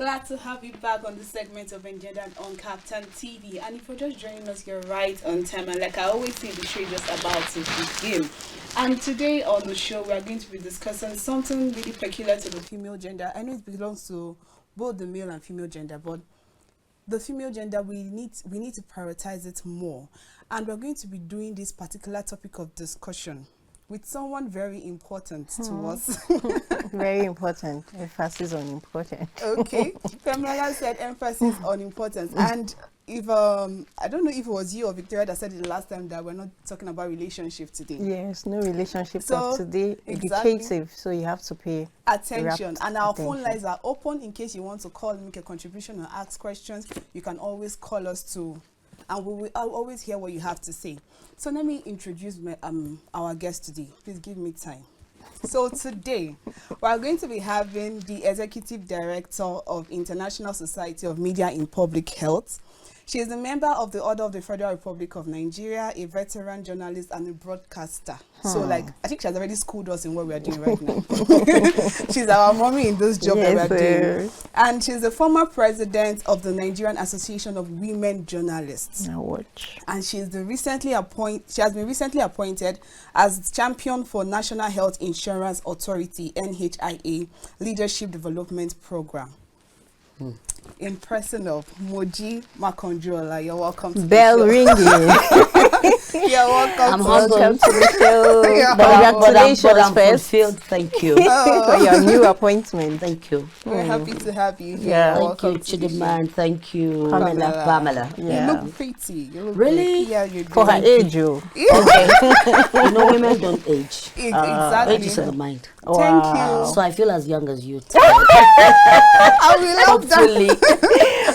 Glad to have you back on the segment of Engendered on KAFTAN TV. And if you're just joining us, you're right on time. And like I always say, the show is just about to begin. And today on the show, we are going to be discussing something really peculiar to the female gender. I know it belongs to both the male and female gender, but the female gender, we need to prioritize it more. And we're going to be doing this particular topic of discussion with someone very important to us. Very important. Emphasis on important. Okay. Pamela said emphasis on importance. And if I don't know if it was you or Victoria that said it the last time that we're not talking about relationship today. Yes, no relationship So, today. exactly. Educative, so you have to pay Attention. And our attention. phone lines are open in case you want to call, make a contribution or ask questions. You can always call us too. And I'll always hear what you have to say. So let me introduce our guest today. Please give me time. So today, we are going to be having the Executive Director of International Society of Media in Public Health. She is a member of the Order of the Federal Republic of Nigeria, a veteran journalist and a broadcaster. So I think she has already schooled us in what we are doing right now. She's our mommy in this job that we are doing. And she's the former president of the Nigerian Association of Women Journalists. Now watch. And she has been recently appointed as champion for National Health Insurance Authority, NHIA, Leadership Development Program. In person of Moji Makanjuola. You're welcome to Bell the show. ringing. You're welcome. Welcome to the show. Yeah. Congratulations but I'm first fulfilled. Thank you. for your new appointment. Thank you. We're happy to have you here. Yeah. You're Thank you, welcome to the Chidinma, and thank you, Pamela. Pamela. Yeah. You look pretty. You look Really? Great. Yeah, you do. For her age, you. Okay. You know, women don't age. Exactly. Age is in the mind. Thank Wow. you. So I feel as young as you. I will love that. Hopefully.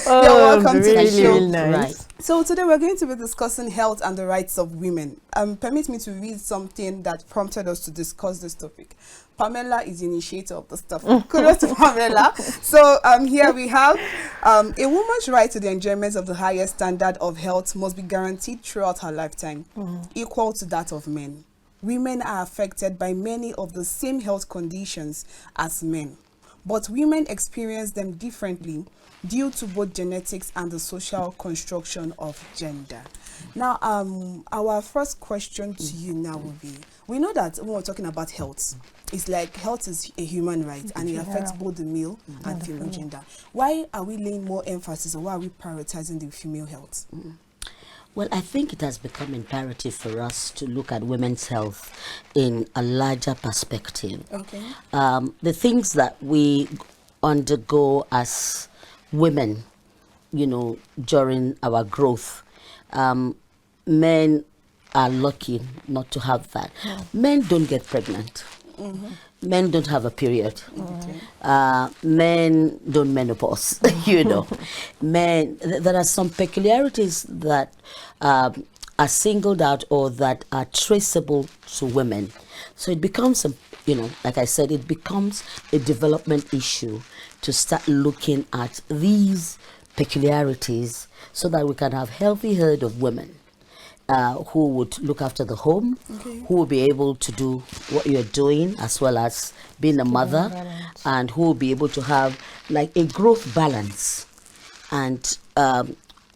You're welcome to the really, show. really nice. Right. So today we're going to be discussing health and the rights of women. Permit me to read something that prompted us to discuss this topic. Pamela is the initiator of the stuff. Kudos to Pamela. So here we have a woman's right to the enjoyment of the highest standard of health must be guaranteed throughout her lifetime, equal to that of men. Women are affected by many of the same health conditions as men, but women experience them differently due to both genetics and the social construction of gender. Now, our first question to you now will be, we know that when we're talking about health, it's like health is a human right and it affects both the male and female gender. Why are we laying more emphasis, or why are we prioritizing the female health? Well, I think it has become imperative for us to look at women's health in a larger perspective. Okay. The things that we undergo as women, you know, during our growth, men are lucky not to have that. Men don't get pregnant. Men don't have a period. Men don't menopause. You know, men. There are some peculiarities that are singled out or that are traceable to women. So it becomes like I said, it becomes a development issue to start looking at these peculiarities so that we can have healthy herd of women who would look after the home, who will be able to do what you're doing as well as being a mother, and who will be able to have like a growth balance. And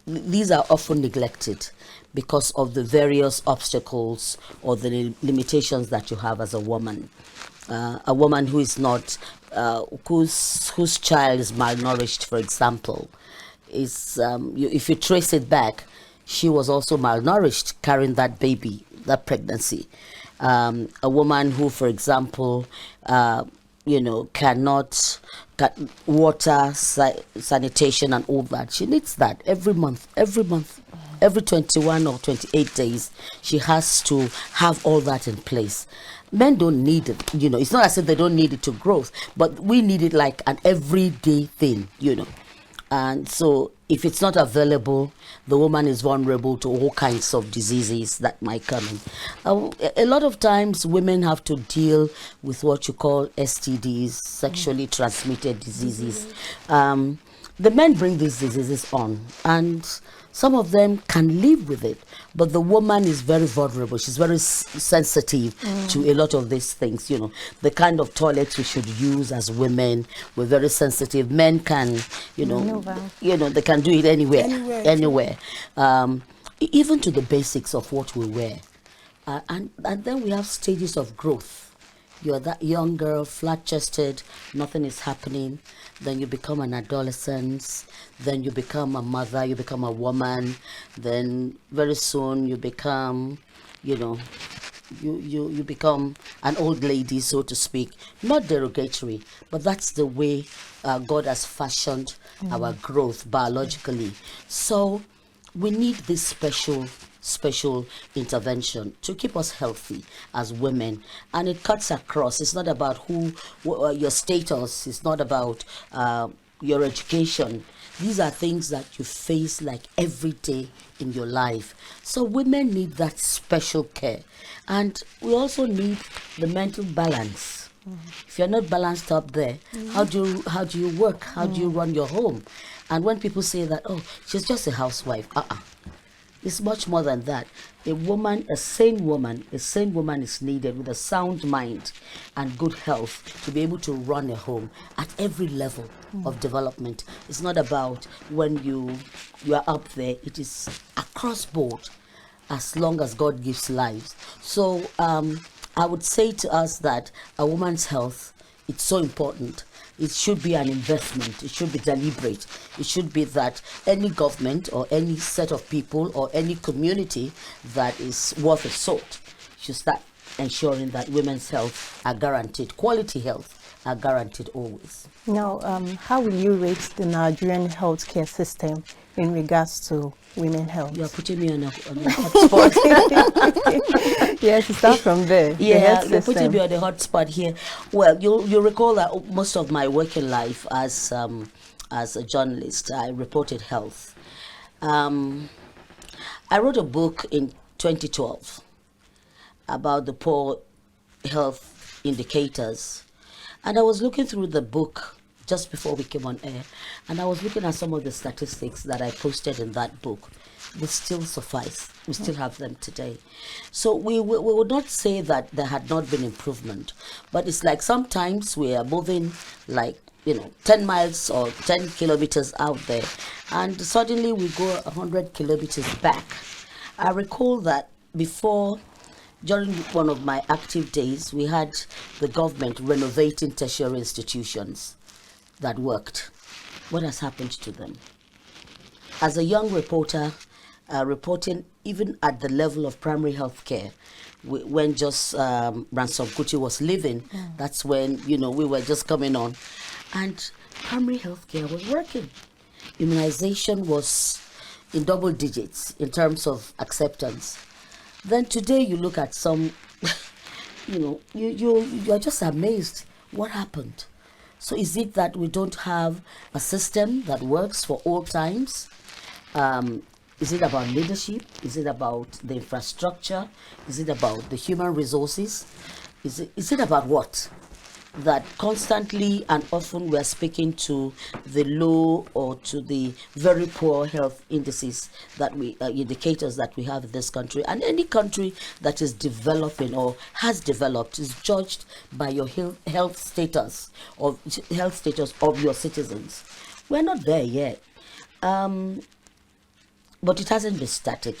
these are often neglected because of the various obstacles or the limitations that you have as a woman. A woman who is not, whose child is malnourished, for example, is if you trace it back, she was also malnourished carrying that baby, that pregnancy. A woman who, for example, cannot get water, sanitation and all that. She needs that every month, every 21 or 28 days. She has to have all that in place. Men don't need it, it's not as if they don't need it to growth, but we need it like an everyday thing, And so if it's not available, the woman is vulnerable to all kinds of diseases that might come in. A lot of times women have to deal with what you call STDs, sexually transmitted diseases. the men bring these diseases on, and some of them can live with it, but the woman is very vulnerable. She's very sensitive to a lot of these things. The kind of toilets we should use as women, we're very sensitive. Men can, they can do it anywhere. Even to the basics of what we wear. And then we have stages of growth. You're that young girl, flat-chested, nothing is happening. Then you become an adolescent. Then you become a mother. You become a woman. Then very soon you become, you become an old lady, so to speak. Not derogatory, but that's the way God has fashioned our growth biologically. So we need this special intervention to keep us healthy as women, and it cuts across. It's not about your status, it's not about your education. These are things that you face like every day in your life. So women need that special care, and we also need the mental balance. If you're not balanced up there, how do you work? How do you run your home? And when people say that, oh, she's just a housewife, it's much more than that. A sane woman is needed with a sound mind and good health to be able to run a home at every level of development. It's not about when you are up there. It is across board, as long as God gives lives. So I would say to us that a woman's health, it's so important. It should be an investment. It should be deliberate. It should be that any government or any set of people or any community that is worth a salt should start ensuring that women's health are guaranteed. Quality health are guaranteed always. Now, how will you rate the Nigerian healthcare system in regards to women's health? You are putting me on a hot spot. Yes, start from there. Yeah, you're putting me on the hot spot here. Well, you'll recall that most of my working life as a journalist, I reported health. I wrote a book in 2012 about the poor health indicators. And I was looking through the book just before we came on air, and I was looking at some of the statistics that I posted in that book. They still suffice. We still have them today. So we would not say that there had not been improvement, but it's like sometimes we are moving like 10 miles or 10 kilometers out there, and suddenly we go 100 kilometers back. I recall that during one of my active days, we had the government renovating tertiary institutions that worked. What has happened to them? As a young reporter, reporting even at the level of primary health care, when just Ransom Kuti was living, that's when, we were just coming on. And primary health care was working. Immunization was in double digits in terms of acceptance. Then today you look at some, you're just amazed. What happened? So is it that we don't have a system that works for all times? Is it about leadership? Is it about the infrastructure? Is it about the human resources? Is it about what? That constantly and often we're speaking to the low or to the very poor health indices that indicators that we have in this country. And any country that is developing or has developed is judged by your health status of your citizens. We're not there yet, but it hasn't been static.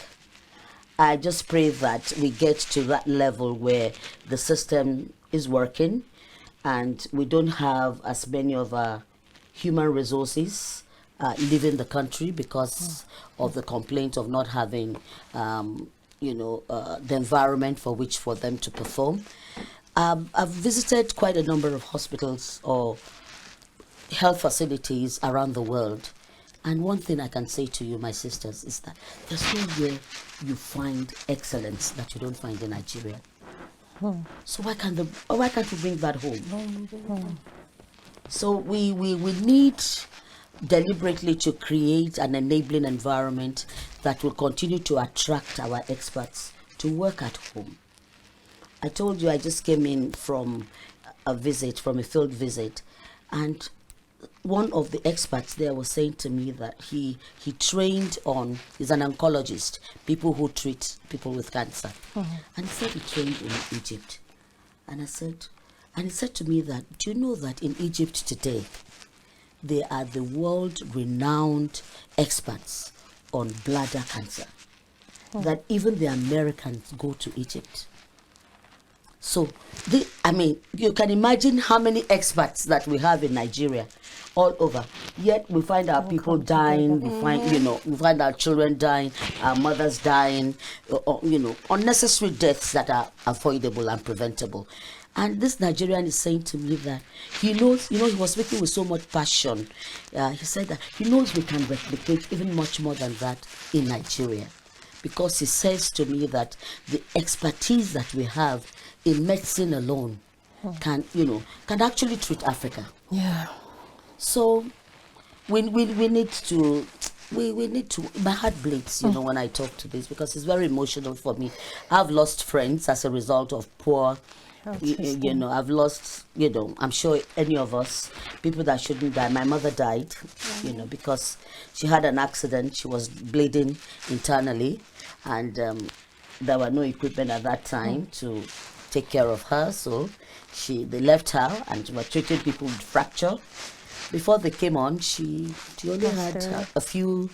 I just pray that we get to that level where the system is working, and we don't have as many of our human resources leaving the country because of the complaint of not having, the environment for them to perform. I've visited quite a number of hospitals or health facilities around the world. And one thing I can say to you, my sisters, is that there's nowhere you find excellence that you don't find in Nigeria. So why can't we bring that home? So we need deliberately to create an enabling environment that will continue to attract our experts to work at home. I told you I just came in from a field visit, and one of the experts there was saying to me that he trained on, he's an oncologist, people who treat people with cancer. And he said he trained in Egypt. And he said to me that, do you know that in Egypt today, they are the world-renowned experts on bladder cancer. That even the Americans go to Egypt. So, you can imagine how many experts that we have in Nigeria, all over. Yet we find our people dying. We find our children dying, our mothers dying. Unnecessary deaths that are avoidable and preventable. And this Nigerian is saying to me that he knows, he was speaking with so much passion. He said that he knows we can replicate even much more than that in Nigeria. Because he says to me that the expertise that we have in medicine alone can actually treat Africa. Yeah. So we need to, my heart bleeds, when I talk to this, because it's very emotional for me. I've lost friends as a result of poor, I've lost, I'm sure any of us, people that shouldn't die. My mother died, because she had an accident. She was bleeding internally, and there were no equipment at that time to take care of her. So they left her, and were treating people with fracture. Before they came on, she only had a few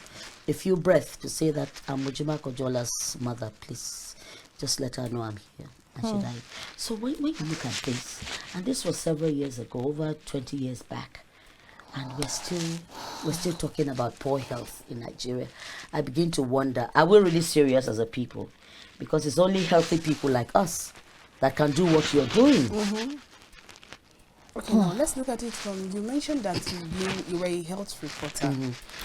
breaths to say that I'm Moji Makanjuola's mother. Please, just let her know I'm here. And she died. So when you look at this, and this was several years ago, over 20 years back, and we're still talking about poor health in Nigeria, I begin to wonder, are we really serious as a people? Because it's only healthy people like us that can do what you're doing. Okay, now let's look at it from, you mentioned that you were a health reporter.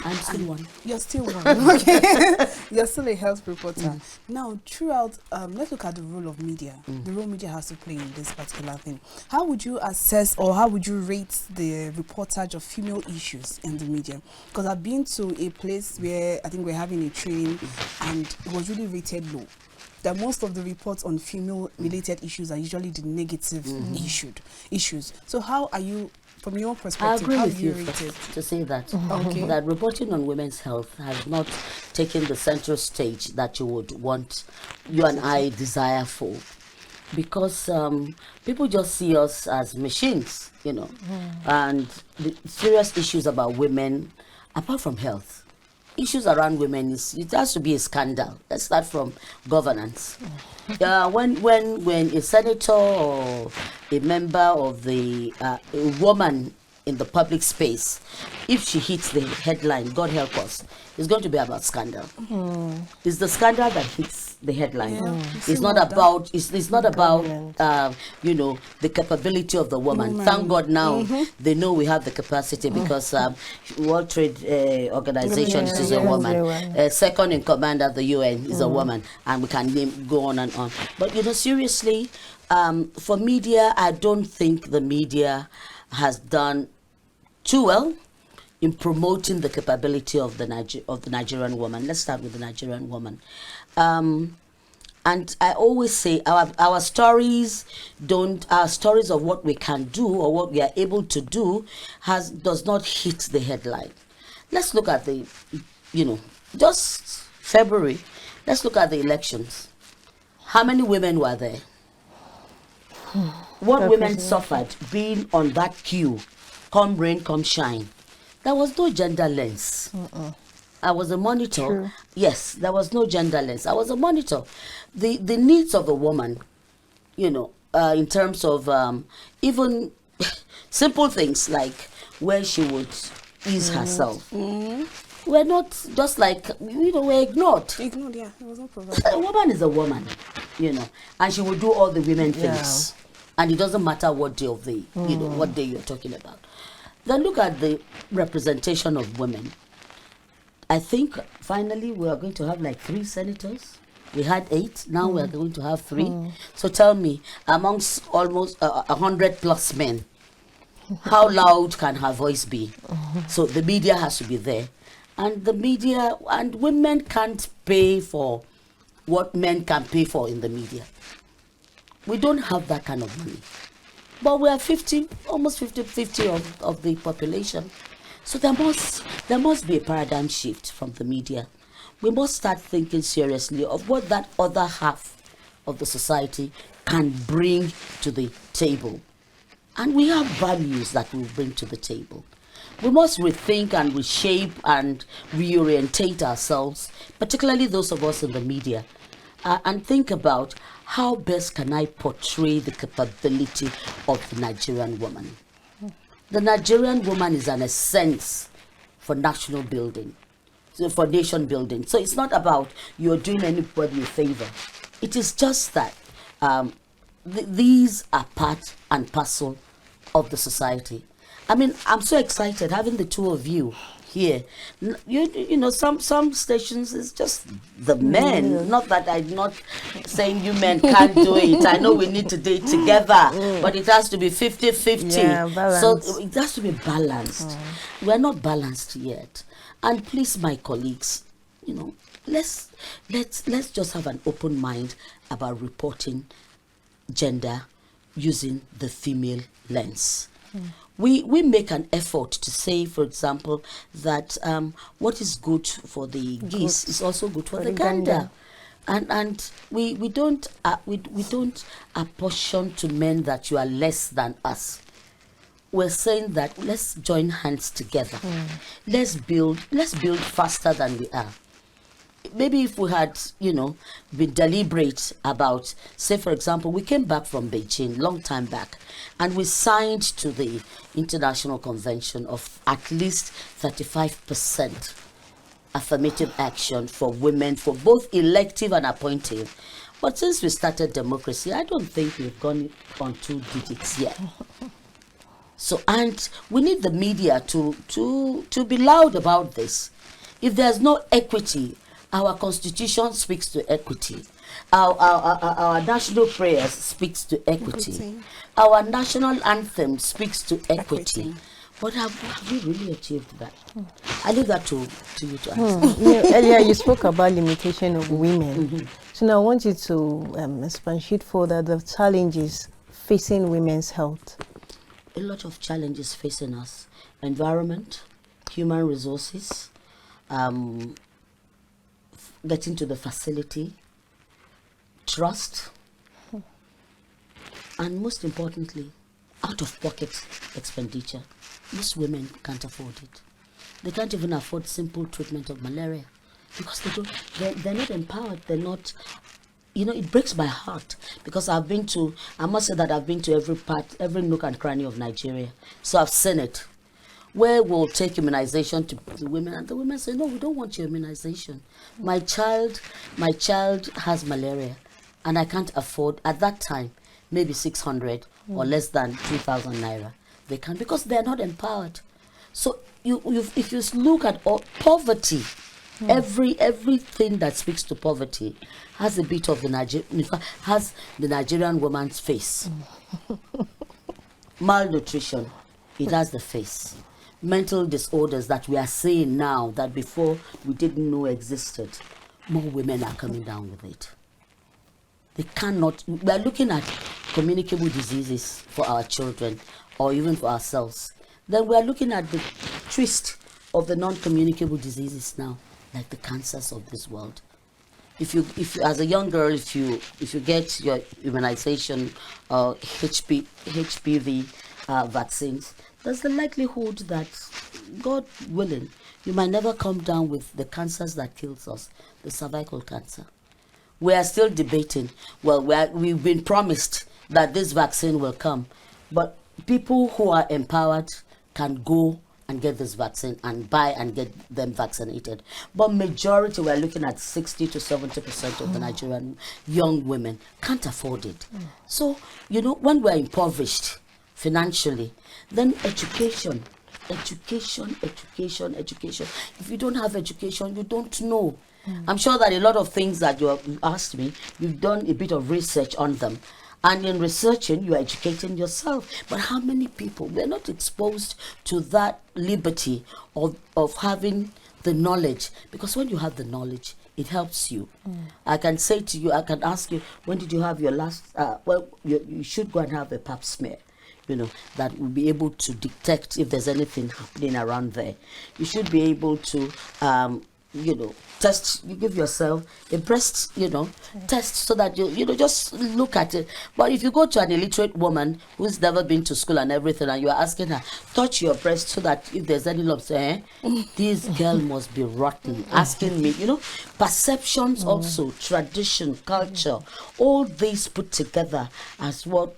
I'm still one. You're still one, okay. You're still a health reporter. Now, throughout, let's look at the role of media. The role media has to play in this particular thing. How would you assess, or how would you rate the reportage of female issues in the media? Because I've been to a place where I think we're having a training, and it was really rated low. That most of the reports on female-related issues are usually the negative issues. So how are you, from your perspective, I how agree do you with rate you it? to say that. Okay. That reporting on women's health has not taken the central stage that you would want, you and I desire for. Because people just see us as machines, and the serious issues about women, apart from health, issues around women, it has to be a scandal. Let's start from governance. When a senator or a member of a woman in the public space, if she hits the headline, God help us, it's going to be about scandal. It's the scandal that hits the headline. It's not about the capability of the woman. Thank God now they know we have the capacity, because World Trade Organization is a woman. Second in command at the UN is a woman, and we can go on and on. But seriously, for media, I don't think the media has done too well in promoting the capability of the Nigerian woman. Let's start with the Nigerian woman. And I always say our stories of what we can do or what we are able to do does not hit the headline. Let's look at just February. Let's look at the elections. How many women were there? What women suffered being on that queue, come rain, come shine. There was no gender lens. I was a monitor. True. Yes, there was no gender lens. I was a monitor. The needs of the woman, in terms of even simple things like where she would ease herself, were not just like, were ignored. Ignored, yeah. It was not provided. A woman is a woman, and she will do all the women things. And it doesn't matter what day of the, what day you're talking about. Then look at the representation of women. I think finally we are going to have like 3 senators. We had 8, now we are going to have 3. So tell me, amongst almost 100+ men, how loud can her voice be? So the media has to be there. And the media, and women can't pay for what men can pay for in the media. We don't have that kind of money. but we are 50, almost 50 of the population. So there must be a paradigm shift from the media. We must start thinking seriously of what that other half of the society can bring to the table. And we have values that we bring to the table. We must rethink and reshape and reorientate ourselves, particularly those of us in the media, and think about how best can I portray the capability of the Nigerian woman. The Nigerian woman is an essence for national building, for nation building. So it's not about you're doing anybody a favor. It is just that these are part and parcel of the society. I mean, I'm so excited having the two of you here. You know, some stations is just the men. Not that I'm not saying you men can't do it. I know we need to do it together, but it has to be 50-50. Yeah, so it has to be balanced. We're not balanced yet. And please, my colleagues, you know, let's just have an open mind about reporting gender using the female lens. We make an effort to say, for example, that what is good for the geese is also good for the gander. And we don't apportion to men that you are less than us. We're saying that let's join hands together. Let's build faster than we are. Maybe if we had, you know, been deliberate about, say, for example, we came back from Beijing long time back, and we signed to the International Convention of at least 35% affirmative action for women, for both elective and appointive. But since we started democracy, I don't think we've gone on 2 digits yet. So, and we need the media to be loud about this. If there's no equity, our constitution speaks to equity. Our national prayers speaks to equity. Our national anthem speaks to equity. But have we really achieved that? I leave that to you to answer. Earlier you spoke about limitation of women. So now I want you to expatiate further the challenges facing women's health. A lot of challenges facing us. Environment, human resources, getting to the facility, trust, and most importantly, out-of-pocket expenditure. Most women can't afford it. They can't even afford simple treatment of malaria because they're not empowered. They're not, you know, it breaks my heart because I must say that I've been to every nook and cranny of Nigeria. So I've seen it. Where we'll take immunization to the women, and the women say, no, we don't want your immunization. My child has malaria, and I can't afford, at that time, maybe 600 or less than 2,000 naira. They can't, because they're not empowered. So if you look at poverty, everything that speaks to poverty has a bit of the Nigerian woman's face. Malnutrition, it has the face. Mental disorders that we are seeing now that before we didn't know existed, more women are coming down with it. They cannot, we are looking at communicable diseases for our children or even for ourselves. Then we are looking at the twist of the non-communicable diseases now, like the cancers of this world. If you as a young girl, if you get your immunization or HPV vaccines, there's the likelihood that, God willing, you might never come down with the cancers that kills us, the cervical cancer. We are still debating. Well, we've been promised that this vaccine will come, but people who are empowered can go and get this vaccine and buy and get them vaccinated. But majority, we're looking at 60 to 70% of the Nigerian young women can't afford it. So, you know, when we're impoverished financially, then education. If you don't have education, you don't know. I'm sure that a lot of things that you asked me, you've done a bit of research on them. And in researching, you are educating yourself. But how many people, they're not exposed to that liberty of having the knowledge? Because when you have the knowledge, it helps you. I can say to you, I can ask you, when did you have your last, well, you should go and have a pap smear. that will be able to detect if there's anything happening around there. You should be able to, test. You give yourself a breast, test, so that you just look at it. But if you go to an illiterate woman who's never been to school and everything, and you are asking her, touch your breast so that if there's any lumps, this girl must be rotten. Asking me, perceptions also, tradition, culture, all these put together as what,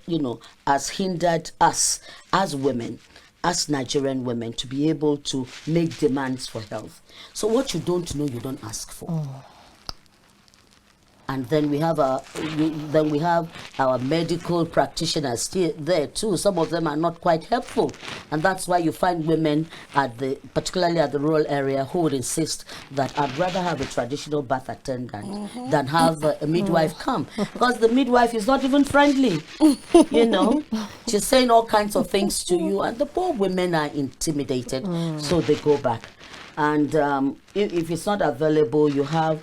has hindered us as women, as Nigerian women, to be able to make demands for health. So what you don't know, you don't ask for. And then we have our medical practitioners still there too. Some of them are not quite helpful, and that's why you find women particularly at the rural area, who would insist that I'd rather have a traditional birth attendant than have a midwife come, because the midwife is not even friendly. She's saying all kinds of things to you, and the poor women are intimidated, so they go back. And if it's not available, you have,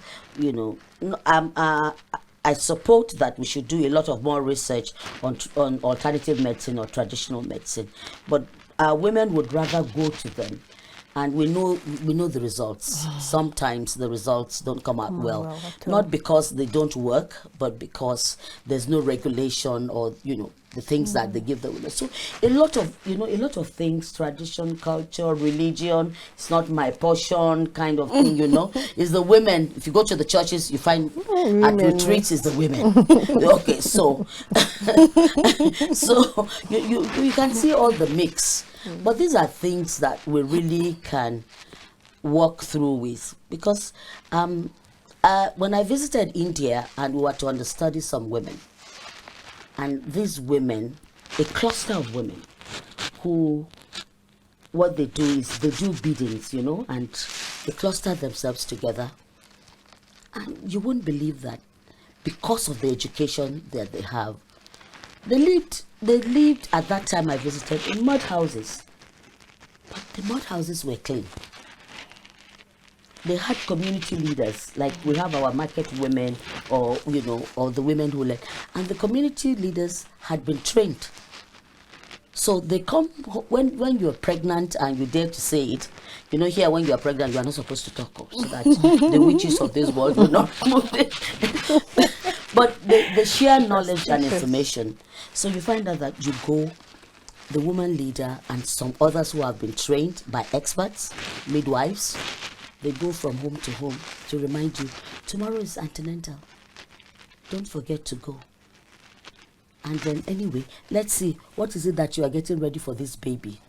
I support that we should do a lot of more research on alternative medicine or traditional medicine, but women would rather go to them. And we know the results. Sometimes the results don't come out well, not because they don't work, but because there's no regulation or the things that they give the women. So a lot of things, tradition, culture, religion, it's not my portion kind of thing, is the women. If you go to the churches, you find at retreats is the women. Okay, so so you can see all the mix. But these are things that we really can walk through with, because when I visited India and we were to understudy some women, and these women, a cluster of women who, what they do is they do biddings, and they cluster themselves together. And you wouldn't believe that because of the education that they have, they lived at that time I visited in mud houses. But the mud houses were clean. They had community leaders, like we have our market women, or or the women who led, and the community leaders had been trained. So they come when you're pregnant and you dare to say it. Here when you're pregnant, you are not supposed to talk, so that the witches of this world will not move it. But the sheer knowledge and information. So you find out that you go, the woman leader and some others who have been trained by experts, midwives, they go from home to home to remind you, tomorrow is antenatal. Don't forget to go. And then anyway, let's see, what is it that you are getting ready for this baby?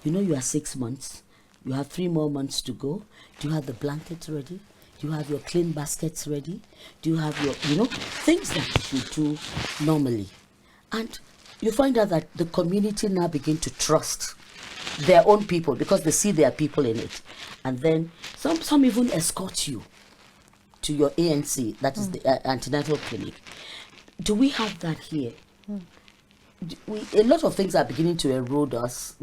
You are 6 months. You have 3 more months to go. Do you have the blankets ready? Do you have your clean baskets ready? Do you have your, things that you should do normally? And you find out that the community now begin to trust their own people because they see their people in it. And then some even escort you to your ANC, that is the antenatal clinic. Do we have that here? A lot of things are beginning to erode us,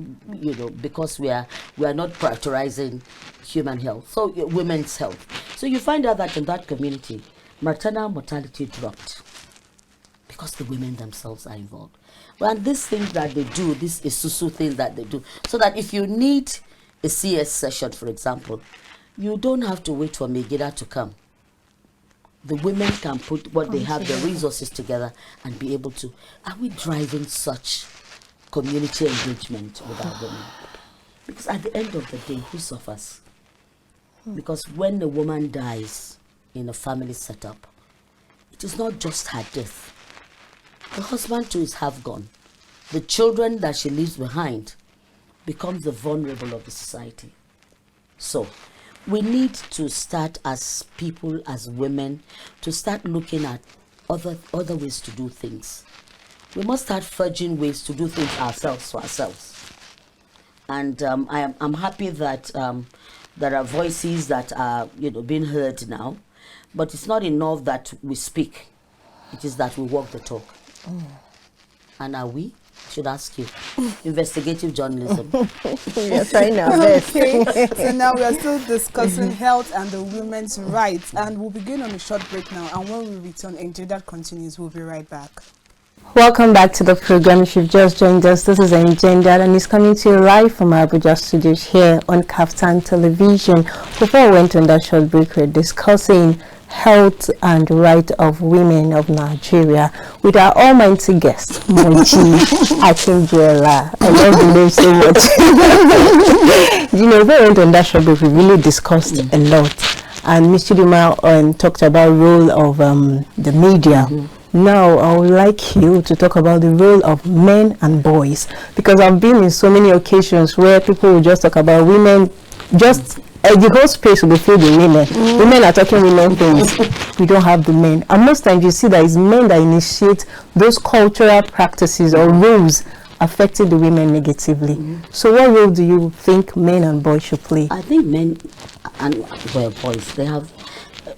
because we are not prioritizing human health, so women's health. So you find out that in that community, maternal mortality dropped because the women themselves are involved. And these things that they do, this Isusu thing that they do, so that if you need a CS session, for example, you don't have to wait for Megida to come. The women can put what they have, the resources together, and be able to. Are we driving such community engagement with our women? Because at the end of the day, who suffers? Because when a woman dies in a family setup, it is not just her death. The husband too is half gone. The children that she leaves behind becomes the vulnerable of the society. So we need to start as people, as women, to start looking at other ways to do things. We must start forging ways to do things ourselves for ourselves. And I'm happy that there are voices that are being heard now, but it's not enough that we speak. It is that we walk the talk. And are we? Should ask you. Investigative journalism. We are trying our best. Okay. So now we are still discussing health and the women's rights, and we'll begin on a short break now. And when we return, Engendered continues. We'll be right back. Welcome back to the program. If you've just joined us, this is Engendered, and it's coming to you live from our Abuja studios here on KAFTAN television. Before we went on that short break, we're discussing health and right of women of Nigeria with our almighty guest, Moji Makanjuola. I love the name so much. You know, we went on that short break, we really discussed a lot. And Ms. Chidinma talked about the role of the media. Now, I would like you to talk about the role of men and boys, because I've been in so many occasions where people will just talk about women, just the whole space will be filled with women. Women are talking women things. We don't have the men. And most times you see that it's men that initiate those cultural practices or rules affecting the women negatively. So what role do you think men and boys should play? I think men and boys, they have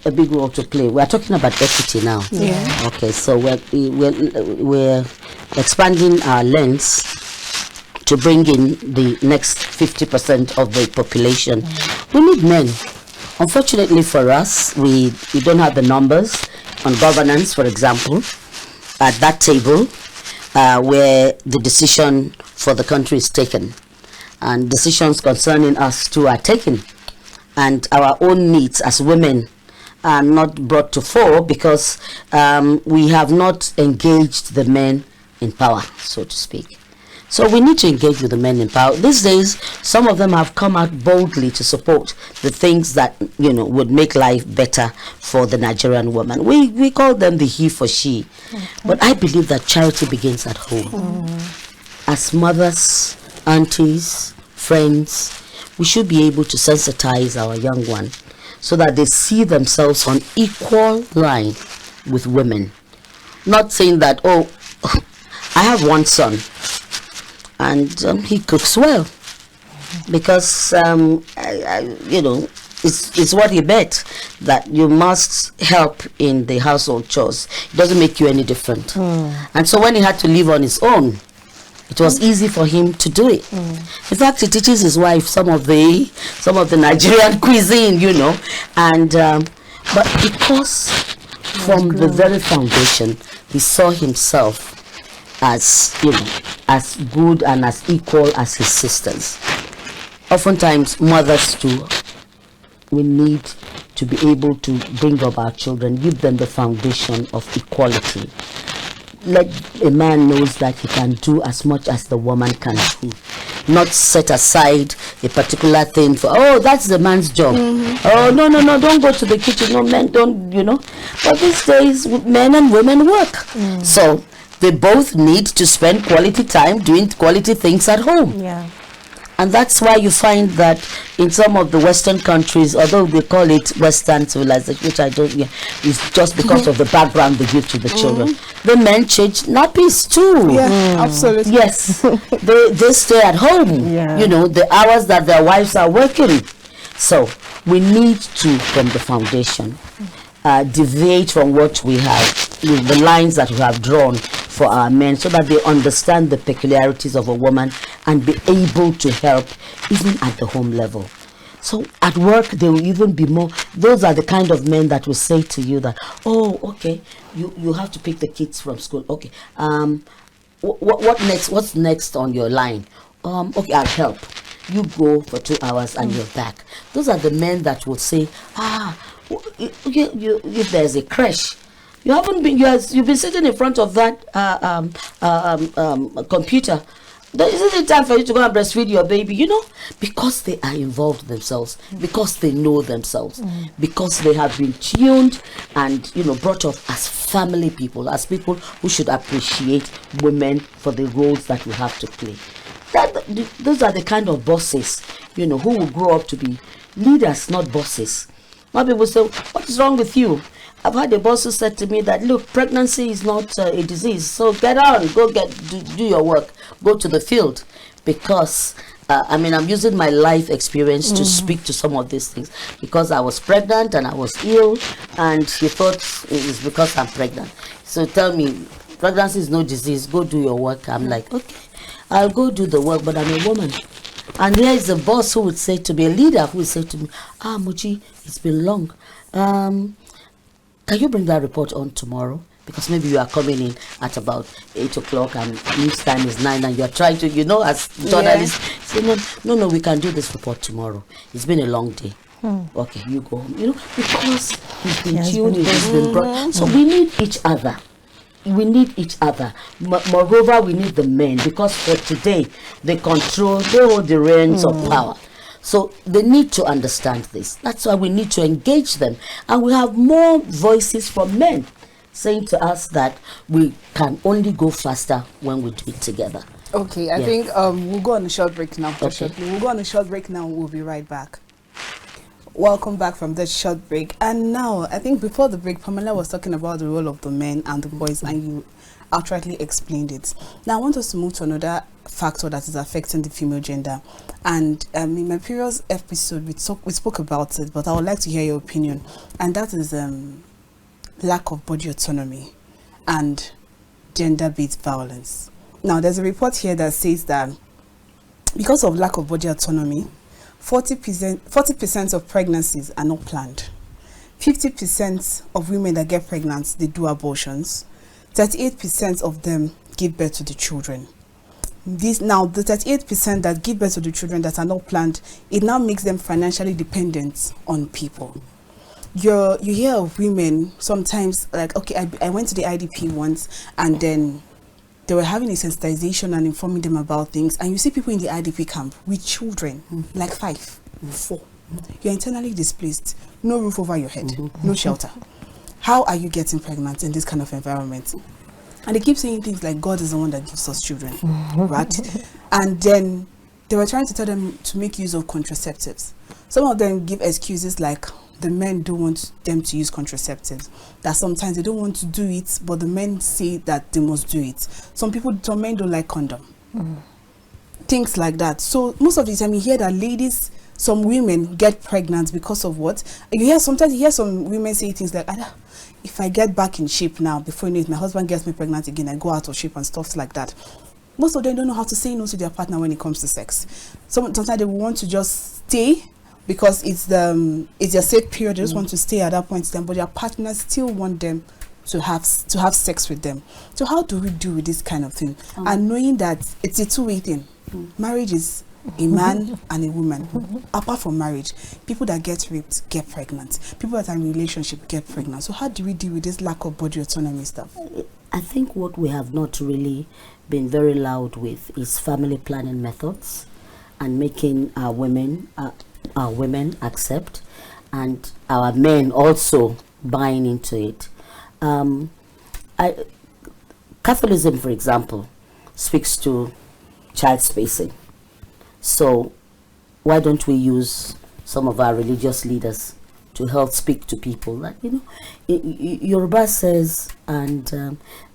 a big role to play. We are talking about equity now. Yeah. Okay, so we're expanding our lens to bring in the next 50% of the population. We need men. Unfortunately for us, we don't have the numbers on governance, for example, at that table where the decision for the country is taken, and decisions concerning us too are taken, and our own needs as women are not brought to fore because we have not engaged the men in power, so to speak. So we need to engage with the men in power. These days, some of them have come out boldly to support the things that, you know, would make life better for the Nigerian woman. We call them the he for she. But I believe that charity begins at home. As mothers, aunties, friends, we should be able to sensitize our young one so that they see themselves on equal line with women. Not saying that, oh, I have one son and he cooks well because, you know, it's what he bet that you must help in the household chores. It doesn't make you any different. And so when he had to live on his own, it was easy for him to do it. In fact, he teaches his wife some of the Nigerian cuisine, you know, and but because from the very foundation he saw himself as, you know, as good and as equal as his sisters. Oftentimes, mothers too, we need to be able to bring up our children, give them the foundation of equality. Let a man knows that he can do as much as the woman can do. Not set aside a particular thing for, oh, that's the man's job. Oh, no, don't go to the kitchen. No, men don't, you know. But these days, men and women work. So they both need to spend quality time doing quality things at home. Yeah. And that's why you find that in some of the Western countries, although they call it Western civilization, which I don't, it's just because of the background they give to the children. The men change nappies too. Yeah, absolutely. Yes, they stay at home. Yeah. You know, the hours that their wives are working. So we need to, from the foundation, deviate from what we have, the lines that we have drawn for our men, so that they understand the peculiarities of a woman and be able to help even at the home level. So at work, they will even be more, those are the kind of men that will say to you that, oh, okay, you have to pick the kids from school. Okay, what next? What's next on your line? Okay, I'll help. You go for 2 hours and you're back. Those are the men that will say, if there's a crash, you haven't been, you've been sitting in front of that computer. Isn't it time for you to go and breastfeed your baby? You know, because they are involved themselves, because they know themselves, because they have been tuned and, you know, brought up as family people, as people who should appreciate women for the roles that we have to play. Those are the kind of bosses, you know, who will grow up to be leaders, not bosses. Most people say, what is wrong with you? I've had a boss who said to me that, look, pregnancy is not a disease, so get on, go do your work, go to the field. Because, I'm using my life experience to speak to some of these things. Because I was pregnant and I was ill, and he thought it's because I'm pregnant. So tell me, pregnancy is no disease, go do your work. I'm like, okay, I'll go do the work, but I'm a woman. And here is the boss who would say to me, a leader who would say to me, Moji, it's been long. Can you bring that report on tomorrow? Because maybe you are coming in at about 8 o'clock and news time is 9, and you're trying to, as journalists, say, no, we can do this report tomorrow. It's been a long day. Okay, you go home. Because he's been tuned, he's been brought. So we need each other. We need each other. Moreover, we need the men, because for today, they hold the reins of power. So they need to understand this. That's why we need to engage them. And we have more voices from men saying to us that we can only go faster when we do it together. Okay, I think we'll go on a short break now. We'll go on a short break now. We'll be right back. Welcome back from that short break. And now, I think before the break, Pamela was talking about the role of the men and the boys, and you outrightly explained it. Now, I want us to move to another factor that is affecting the female gender. And in my previous episode, we spoke about it, but I would like to hear your opinion. And that is lack of body autonomy and gender-based violence. Now, there's a report here that says that because of lack of body autonomy, 40% of pregnancies are not planned. 50% of women that get pregnant, they do abortions. 38% of them give birth to the children. The 38% that give birth to the children that are not planned, it now makes them financially dependent on people. You hear of women sometimes like, okay, I went to the IDP once, and then they were having a sensitization and informing them about things, and you see people in the IDP camp with children, like 5, 4. You're internally displaced, no roof over your head, no shelter. How are you getting pregnant in this kind of environment? And they keep saying things like, God is the one that gives us children, right? And then they were trying to tell them to make use of contraceptives. Some of them give excuses like the men don't want them to use contraceptives, that sometimes they don't want to do it, but the men say that they must do it. Some men don't like condom. Things like that. So most of the time you hear that some women get pregnant because of what? Sometimes you hear some women say things like, if I get back in shape now, before you know it, my husband gets me pregnant again, I go out of shape and stuff like that. Most of them don't know how to say no to their partner when it comes to sex. Sometimes they want to just stay because it's their safe period. They just want to stay at that point in time, but their partners still want them to have sex with them. So how do we deal with this kind of thing? And knowing that it's a two-way thing. Marriage is a man and a woman. Apart from marriage, people that get raped get pregnant. People that are in relationship get pregnant. So how do we deal with this lack of body autonomy stuff? I think what we have not really been very loud with is family planning methods and making our women accept, and our men also buying into it. Catholicism, for example, speaks to child spacing. So why don't we use some of our religious leaders to help speak to people that, Yoruba says, and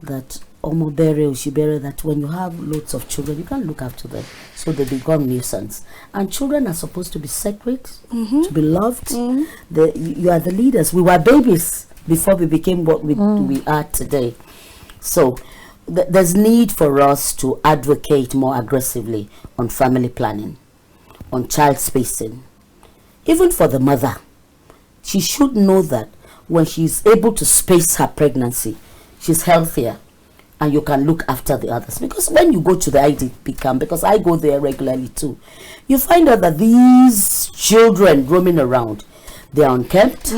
that omobere ushibere, that when you have loads of children, you can't look after them, so they become nuisance. And children are supposed to be sacred, to be loved. You are the leaders. We were babies before we became what we are today. So there's need for us to advocate more aggressively on family planning, on child spacing. Even for the mother, she should know that when she's able to space her pregnancy, she's healthier, and you can look after the others. Because when you go to the IDP camp, because I go there regularly too, you find out that these children roaming around, they're unkempt.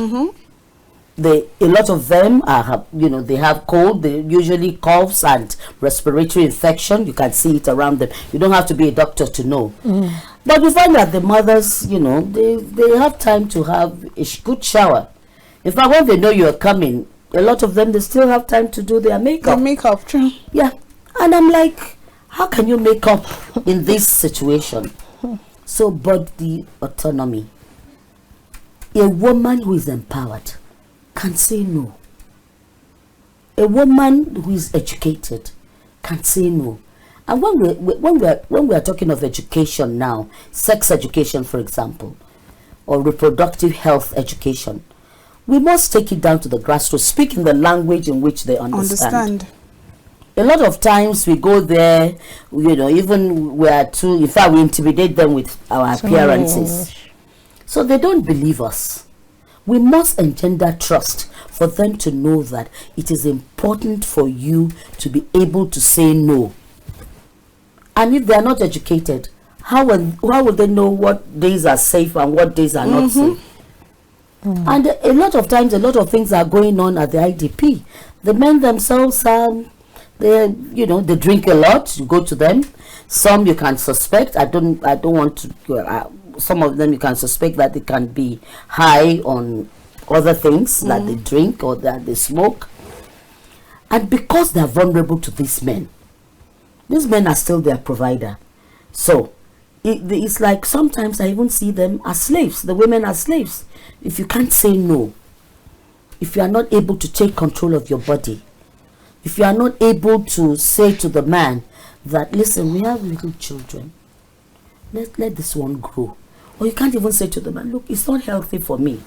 A lot of them are, they have cold. They usually coughs and respiratory infection. You can see it around them. You don't have to be a doctor to know. But we find that the mothers, they have time to have a good shower. In fact, when they know you're coming, a lot of them, they still have time to do their makeup. True. Yeah. And I'm like, how can you make up in this situation? So, body autonomy. A woman who is empowered can say no. A woman who is educated can say no. And when we are talking of education now, sex education, for example, or reproductive health education, we must take it down to the grassroots, speak in the language in which they understand. A lot of times we go there, even we intimidate them with our appearances. So they don't believe us. We must engender trust for them to know that it is important for you to be able to say no. And if they are not educated, how will they know what days are safe and what days are not safe? And a lot of times, a lot of things are going on at the IDP. The men themselves, they drink a lot. You go to them. Some you can suspect. I don't want to. Some of them you can suspect that they can be high on other things that they drink or that they smoke. And because they are vulnerable to these men are still their provider. So it's like sometimes I even see them as slaves. The women are slaves. If you can't say no, if you are not able to take control of your body, if you are not able to say to the man that, listen, we have little children, let this one grow. Or you can't even say to the man, look, it's not healthy for me.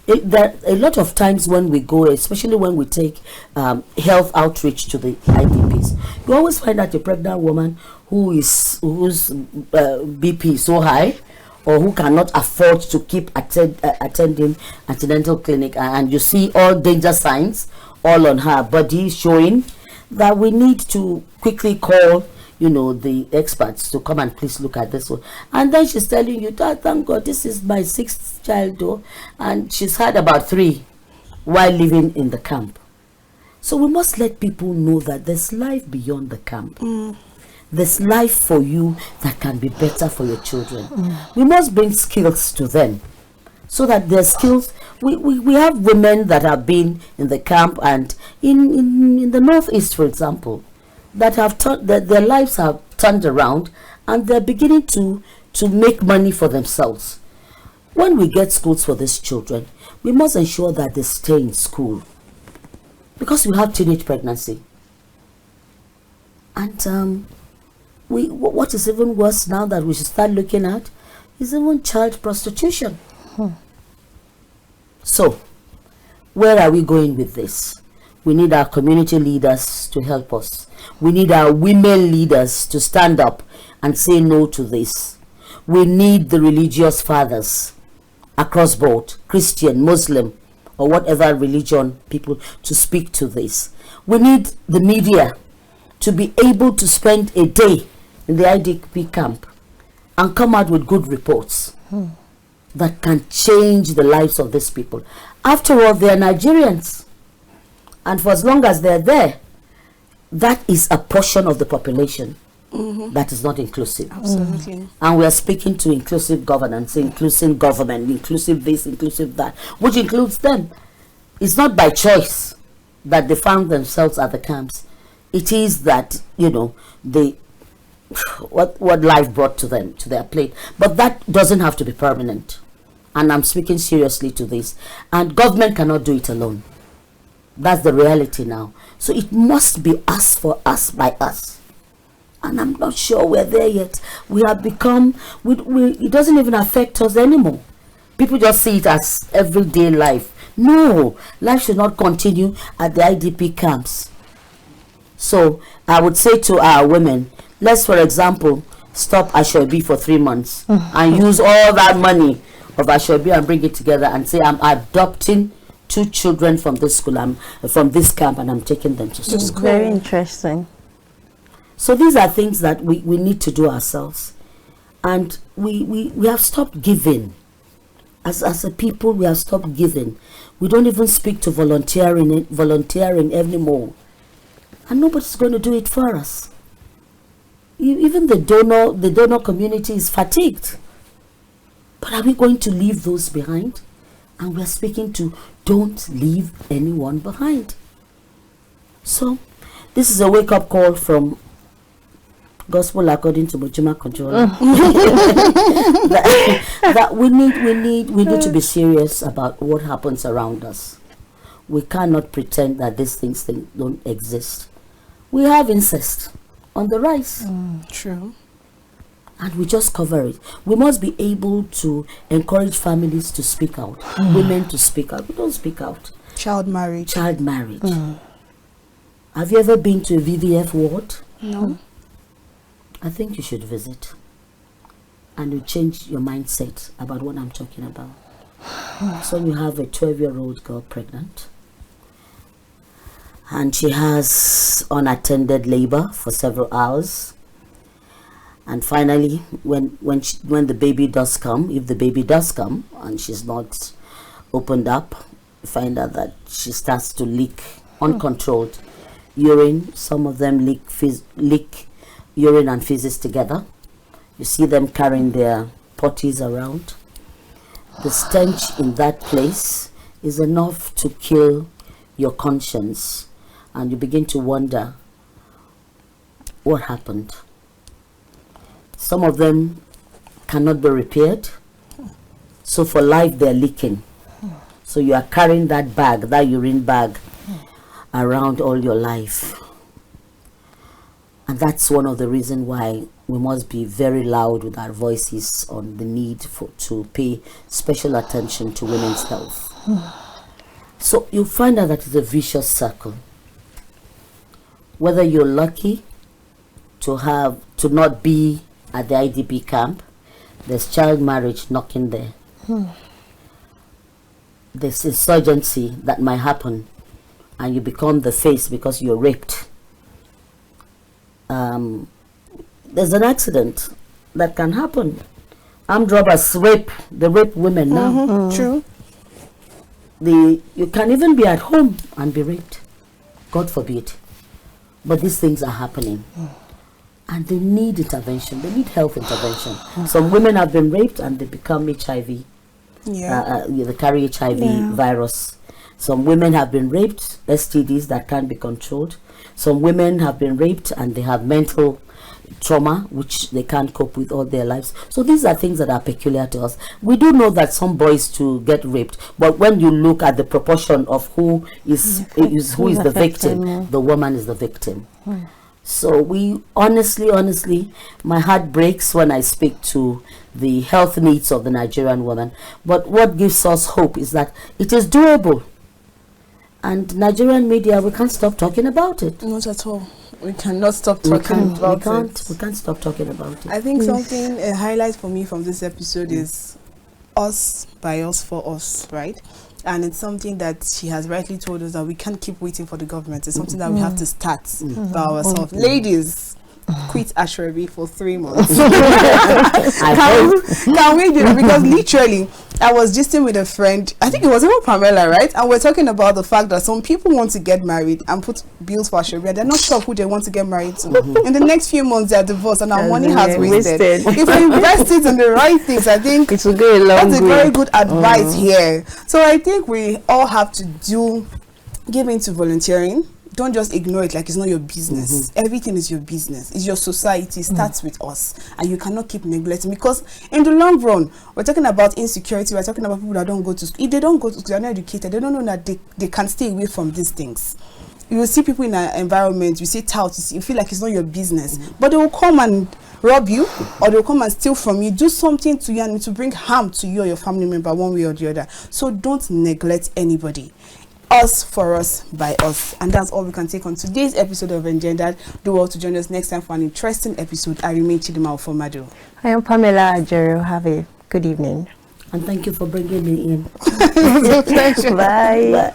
There a lot of times when we go, especially when we take health outreach to the IDPs, you always find that a pregnant woman whose BP is so high, or who cannot afford to keep attending antenatal clinic, and you see all danger signs all on her body showing, that we need to quickly call the experts to come and please look at this one. And then she's telling you, thank God, this is my 6th child though, and she's had about 3 while living in the camp. So we must let people know that there's life beyond the camp. There's life for you that can be better for your children. We must bring skills to them so that their skills. We have women that have been in the camp and in the Northeast, for example, that have that their lives have turned around and they're beginning to make money for themselves. When we get schools for these children, we must ensure that they stay in school, because we have teenage pregnancy. And what is even worse now that we should start looking at is even child prostitution. So, where are we going with this? We need our community leaders to help us. We need our women leaders to stand up and say no to this. We need the religious fathers across board, Christian, Muslim, or whatever religion people, to speak to this. We need the media to be able to spend a day in the IDP camp and come out with good reports that can change the lives of these people. After all, they are Nigerians, and for as long as they're there, that is a portion of the population that is not inclusive. Absolutely. And we are speaking to inclusive governance, inclusive government, inclusive this, inclusive that, which includes them. It's not by choice that they found themselves at the camps. It is that, what life brought to them, to their plate. But that doesn't have to be permanent. And I'm speaking seriously to this. And government cannot do it alone. That's the reality now. So it must be us for us by us. And I'm not sure we're there yet. We have become, it doesn't even affect us anymore. People just see it as everyday life. No, life should not continue at the IDP camps. So I would say to our women, let's, for example, stop Ajaero for 3 months and use all that money of Ajaero and bring it together and say, I'm adopting 2 children from this school, from this camp, and I'm taking them to school. It's very interesting. So these are things that we need to do ourselves. And we have stopped giving. As a people, we have stopped giving. We don't even speak to volunteering anymore. And nobody's going to do it for us. Even the donor community is fatigued. But are we going to leave those behind? And we're speaking to, don't leave anyone behind. So this is a wake-up call from Gospel according to Moji Makanjuola. that we need to be serious about what happens around us. We cannot pretend that these things don't exist. We have incest on the rise. True. And we just cover it. We must be able to encourage families to speak out, women to speak out. We don't speak out. Child marriage. Child marriage. Have you ever been to a VVF ward? No. I think you should visit. And you change your mindset about what I'm talking about. So you have a 12-year-old girl pregnant, and she has unattended labor for several hours. And finally, when the baby does come, if the baby does come and she's not opened up, you find out that she starts to leak uncontrolled urine. Some of them leak urine and feces together. You see them carrying their potties around. The stench in that place is enough to kill your conscience, and you begin to wonder what happened. Some of them cannot be repaired, so for life they're leaking. So you are carrying that bag, that urine bag, around all your life. And that's one of the reasons why we must be very loud with our voices on the need to pay special attention to women's health. So you find out that it's a vicious circle. Whether you're lucky to not be at the IDP camp, there's child marriage knocking there. There's insurgency that might happen, and you become the face because you're raped. There's an accident that can happen. Armed robbers rape women now. True. You can even be at home and be raped. God forbid. But these things are happening. And they need intervention. They need health intervention. Some women have been raped and they become HIV. They carry HIV virus. Some women have been raped, STDs that can't be controlled. Some women have been raped and they have mental trauma which they can't cope with all their lives. So these are things that are peculiar to us. We do know that some boys too get raped, but when you look at the proportion of who is the victim, the woman is the victim. So we honestly, my heart breaks when I speak to the health needs of the Nigerian woman. But what gives us hope is that it is doable. And Nigerian media, we can't stop talking about it. Not at all. We cannot stop talking about it. We can't stop talking about it. I think something, a highlight for me from this episode is us, by us, for us, right? And it's something that she has rightly told us that we can't keep waiting for the government. It's something that we have to start by ourselves. Ladies, quit Ajaero for 3 months. Can we do that? Because literally, I was gisting with a friend, I think it was even Pamela, right? And we're talking about the fact that some people want to get married and put bills for Ajaero. They're not sure who they want to get married to. In the next few months, they're divorced and our money has wasted. If we invest it in the right things, I think it will go a long that's a way. very good advice here. So I think we all have to give into volunteering. Don't just ignore it like it's not your business. Everything is your business. It's your society. It starts with us. And you cannot keep neglecting, because in the long run, we're talking about insecurity. We're talking about people that don't go to school. If they don't go to school, they're not educated. They don't know that they can stay away from these things. You will see people in our environment, you see touts, you feel like it's not your business. But they will come and rob you, or they will come and steal from you, do something to you and to bring harm to you or your family member one way or the other. So don't neglect anybody. Us, for us, by us. And that's all we can take on today's episode of Engendered. Do well to join us next time for an interesting episode. I remain Chidinma Ufomadu. I am Pamela Ajaero. Have a good evening. And thank you for bringing me in. It was a pleasure. Bye. Bye.